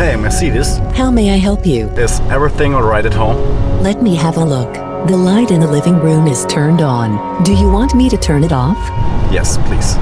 Hey, Mercedes, How may I help you? is everything alright at home? Let me have a look. The light in the living room is turned on. Do you want me to turn it off? Yes, please.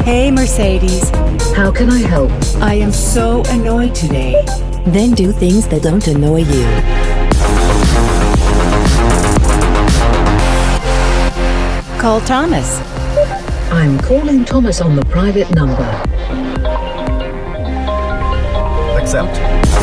Hey, Mercedes. How can I help? I am so annoyed today. Then do things that don't annoy you. Call Thomas. I'm calling Thomas on the private number. Accept.